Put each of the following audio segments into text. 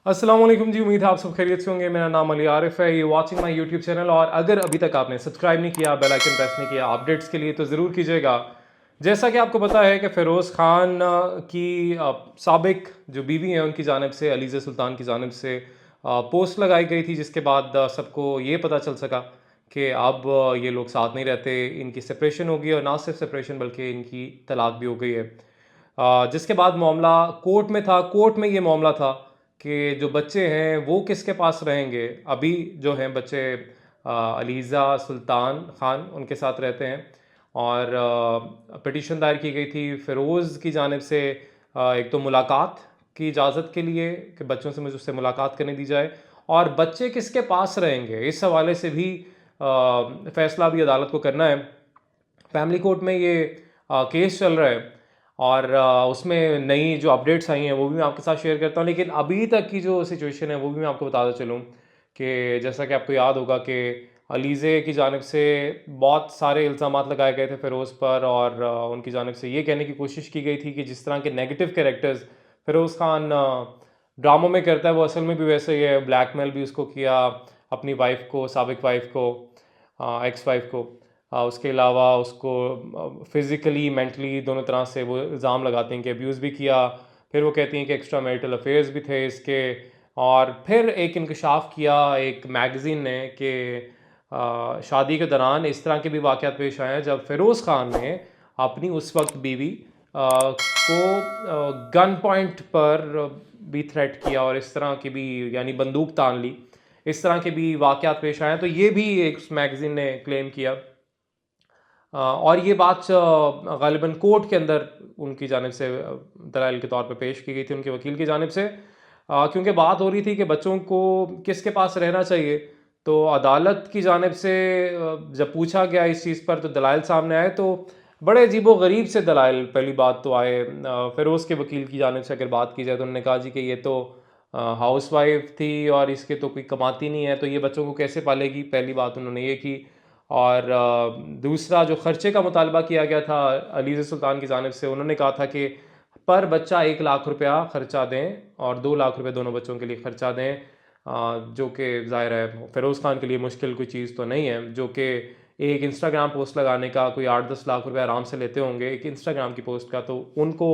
अस्सलाम वालेकुम जी, उम्मीद है आप सब खैरियत से होंगे। मेरा नाम अली आरिफ है, ये वाचिंग माय यूट्यूब चैनल। और अगर अभी तक आपने सब्सक्राइब नहीं किया, बेल आइकन प्रेस नहीं किया अपडेट्स के लिए, तो ज़रूर कीजिएगा। जैसा कि आपको पता है कि फ़िरोज़ ख़ान की साबिक जो बीवी हैं उनकी जानिब से, अलीज़ा सुल्तान की जानिब से पोस्ट लगाई गई थी, जिसके बाद सबको ये पता चल सका कि अब ये लोग साथ नहीं रहते, इनकी सेपरेशन हो गई। और ना सिर्फ सेपरेशन बल्कि इनकी तलाक भी हो गई है। जिसके बाद मामला कोर्ट में था। कोर्ट में ये मामला था कि जो बच्चे हैं वो किसके पास रहेंगे। अभी जो हैं बच्चे अलीज़ा सुल्तान ख़ान उनके साथ रहते हैं। और पिटीशन दायर की गई थी फ़िरोज़ की जानिब से, एक तो मुलाकात की इजाज़त के लिए कि बच्चों से मुझे उससे मुलाकात करने दी जाए, और बच्चे किसके पास रहेंगे इस हवाले से भी फ़ैसला अभी अदालत को करना है। फैमिली कोर्ट में ये केस चल रहा है। और उसमें नई जो अपडेट्स आई हैं वो भी मैं आपके साथ शेयर करता हूँ। लेकिन अभी तक की जो सिचुएशन है वो भी मैं आपको बताता चलूँ कि जैसा कि आपको याद होगा कि अलीज़े की जानिब से बहुत सारे इल्ज़ामात लगाए गए थे फ़िरोज़ पर। और उनकी जानिब से ये कहने की कोशिश की गई थी कि जिस तरह के नेगेटिव कैरेक्टर्स फ़िरोज़ ख़ान ड्रामों में करता है वो असल में भी वैसे ही है। ब्लैकमेल भी उसको किया, अपनी वाइफ़ को, साबिक वाइफ़ को, एक्स वाइफ़ को। उसके अलावा उसको फ़िज़िकली, मेंटली दोनों तरह से वो इल्ज़ाम लगाते हैं कि अब्यूज़ भी किया। फिर वो कहती हैं कि एक्स्ट्रा मैरिटल अफ़ेयर्स भी थे इसके। और फिर एक इंकशाफ़ किया एक मैगज़ीन ने कि शादी के दौरान इस तरह के भी वाक़यात पेश आए हैं जब फ़िरोज़ ख़ान ने अपनी उस वक़्त बीवी को गन पॉइंट पर भी थ्रेट किया, और इस तरह की भी, यानी बंदूक तान ली। इस तरह के भी वाक़यात पेश आए हैं, तो ये भी एक उस मैगज़ीन ने क्लेम किया। और ये बात ग़ालिबन कोर्ट के अंदर उनकी जानिब से दलाइल के तौर पे पेश की गई थी उनके वकील की जानिब से। क्योंकि बात हो रही थी कि बच्चों को किसके पास रहना चाहिए। तो अदालत की जानिब से जब पूछा गया इस चीज़ पर, तो दलाइल सामने आए तो बड़े अजीबो-गरीब से दलाइल पहली बात तो आए। फ़िरोज़ के वकील की जानिब से अगर बात की जाए तो उन्होंने कहा जी कि ये तो हाउसवाइफ़ थी और इसके तो कोई कमाती नहीं है, तो ये बच्चों को कैसे पालेगी, पहली बात उन्होंने ये की। और दूसरा जो ख़र्चे का मुतालबा किया गया था अलीज़ा सुल्तान की जानिब से, उन्होंने कहा था कि पर बच्चा 1 लाख रुपया ख़र्चा दें और 2 लाख रुपए दोनों बच्चों के लिए ख़र्चा दें। जो कि ज़ाहिर है फ़िरोज़ ख़ान के लिए मुश्किल कोई चीज़ तो नहीं है, जो कि एक इंस्टाग्राम पोस्ट लगाने का कोई 8-10 लाख रुपए आराम से लेते होंगे एक इंस्टाग्राम की पोस्ट का। तो उनको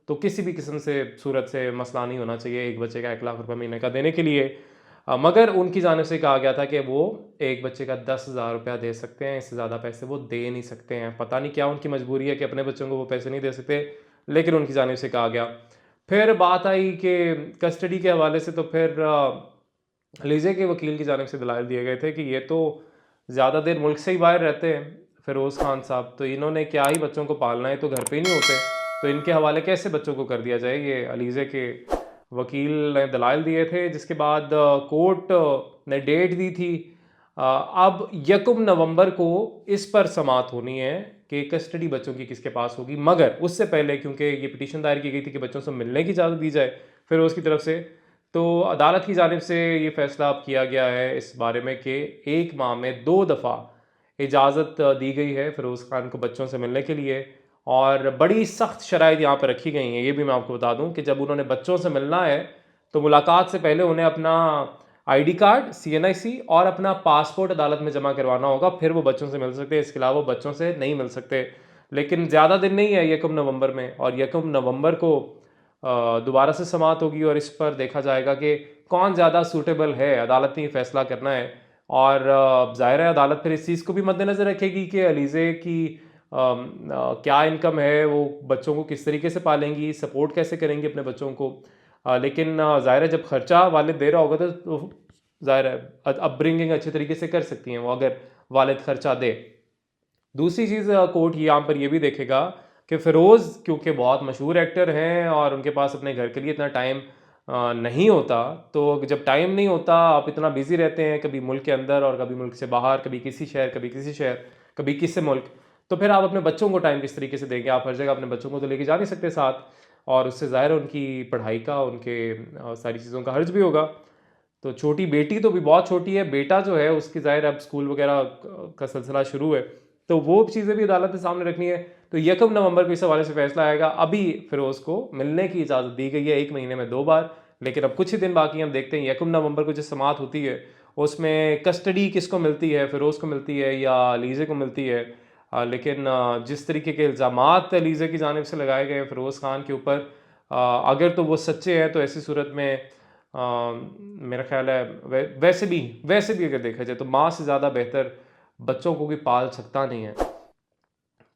तो किसी भी किस्म से सूरत से मसला नहीं होना चाहिए एक बच्चे का 1 लाख रुपए महीने का देने के लिए। मगर उनकी जानिब से कहा गया था कि वो एक बच्चे का 10,000 रुपया दे सकते हैं, इससे ज़्यादा पैसे वो दे नहीं सकते हैं। पता नहीं क्या उनकी मजबूरी है कि अपने बच्चों को वो पैसे नहीं दे सकते, लेकिन उनकी जानिब से कहा गया। फिर बात आई कि कस्टडी के हवाले से, तो फिर लीज़े के वकील की जानिब से दलाइल दिए गए थे कि ये तो ज़्यादा देर मुल्क से ही बाहर रहते हैं फ़िरोज़ ख़ान साहब, तो इन्होंने क्या ही बच्चों को पालना है, तो घर पे ही नहीं होते, तो इनके हवाले कैसे बच्चों को कर दिया जाए। ये अलीज़े के वकील ने दलाइल दिए थे, जिसके बाद कोर्ट ने डेट दी थी। अब 1 नवंबर को इस पर समाअत होनी है कि कस्टडी बच्चों की किसके पास होगी। मगर उससे पहले, क्योंकि ये पिटीशन दायर की गई थी कि बच्चों से मिलने की इजाज़त दी जाए फ़िरोज़ की तरफ से, तो अदालत की जानिब से ये फ़ैसला अब किया गया है इस बारे में कि 1 माह में 2 दफ़ा इजाज़त दी गई है फ़िरोज़ ख़ान को बच्चों से मिलने के लिए। और बड़ी सख्त शराइत यहाँ पर रखी गई हैं। ये भी मैं आपको बता दूँ कि जब उन्होंने बच्चों से मिलना है, तो मुलाकात से पहले उन्हें अपना आईडी कार्ड, सीएनआईसी और अपना पासपोर्ट अदालत में जमा करवाना होगा, फिर वो बच्चों से मिल सकते हैं। इसके अलावा वो बच्चों से नहीं मिल सकते। लेकिन ज़्यादा दिन नहीं है 1 नवंबर में, और 1 नवंबर को दोबारा से समाअत होगी और इस पर देखा जाएगा कि कौन ज़्यादा सूटेबल है। अदालत ने ये फ़ैसला करना है। और ज़ाहिर है अदालत फिर इस चीज़ को भी मद्देनज़र रखेगी कि अलीज़े की क्या इनकम है, वो बच्चों को किस तरीके से पालेंगी, सपोर्ट कैसे करेंगी अपने बच्चों को। लेकिन ज़ाहिर है जब खर्चा वालिद दे रहा होगा तो ज़ाहिर है अपब्रिंगिंग अच्छे तरीके से कर सकती हैं वो, अगर वालिद खर्चा दे। दूसरी चीज़ कोर्ट यहाँ पर ये भी देखेगा कि फ़िरोज़ क्योंकि बहुत मशहूर एक्टर हैं और उनके पास अपने घर के लिए इतना टाइम नहीं होता, तो जब टाइम नहीं होता, आप इतना बिज़ी रहते हैं, कभी मुल्क के अंदर और कभी मुल्क से बाहर, कभी किसी शहर, कभी किसी शहर, कभी किसी मुल्क, तो फिर आप अपने बच्चों को टाइम किस तरीके से देंगे? आप हर जगह अपने बच्चों को तो लेके जा नहीं सकते साथ, और उससे ज़ाहिर है उनकी पढ़ाई का, उनके सारी चीज़ों का खर्च भी होगा। तो छोटी बेटी तो भी बहुत छोटी है, बेटा जो है उसकी ज़ाहिर अब स्कूल वगैरह का सिलसिला शुरू है, तो वो चीज़ें भी अदालत के सामने रखनी है। तो 1 नवंबर को इस हवाले से फैसला आएगा। अभी फ़िरोज़ को मिलने की इजाज़त दी गई है 1 महीने में 2 बार, लेकिन अब कुछ ही दिन बाकी हैं, हम देखते हैं 1 नवंबर को जो समाअत होती है उसमें कस्टडी किसको मिलती है, फ़िरोज़ को मिलती है या लीज़े को मिलती है। लेकिन जिस तरीके के इल्ज़ामात लीज़े की जानिब से लगाए गए हैं फ़िरोज़ खान के ऊपर, अगर तो वो सच्चे हैं तो ऐसी सूरत में मेरा ख़्याल है वैसे भी अगर देखा जाए तो माँ से ज़्यादा बेहतर बच्चों को कोई पाल सकता नहीं है।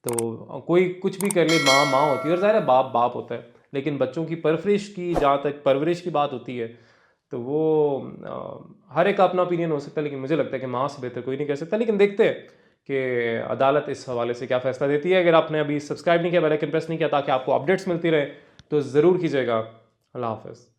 तो कोई कुछ भी कर ले, माँ माँ होती है और ज़ाहिर है बाप बाप होता है, लेकिन बच्चों की परवरिश की जहाँ तक परवरिश की बात होती है तो वो हर एक का अपना ओपिनियन हो सकता है, लेकिन मुझे लगता है कि माँ से बेहतर कोई नहीं कह सकता। लेकिन देखते हैं कि अदालत इस हवाले से क्या फ़ैसला देती है। अगर आपने अभी सब्सक्राइब नहीं किया, बेल आइकन प्रेस नहीं किया ताकि आपको अपडेट्स मिलती रहे, तो ज़रूर कीजिएगा। अल्लाह हाफ़िज़।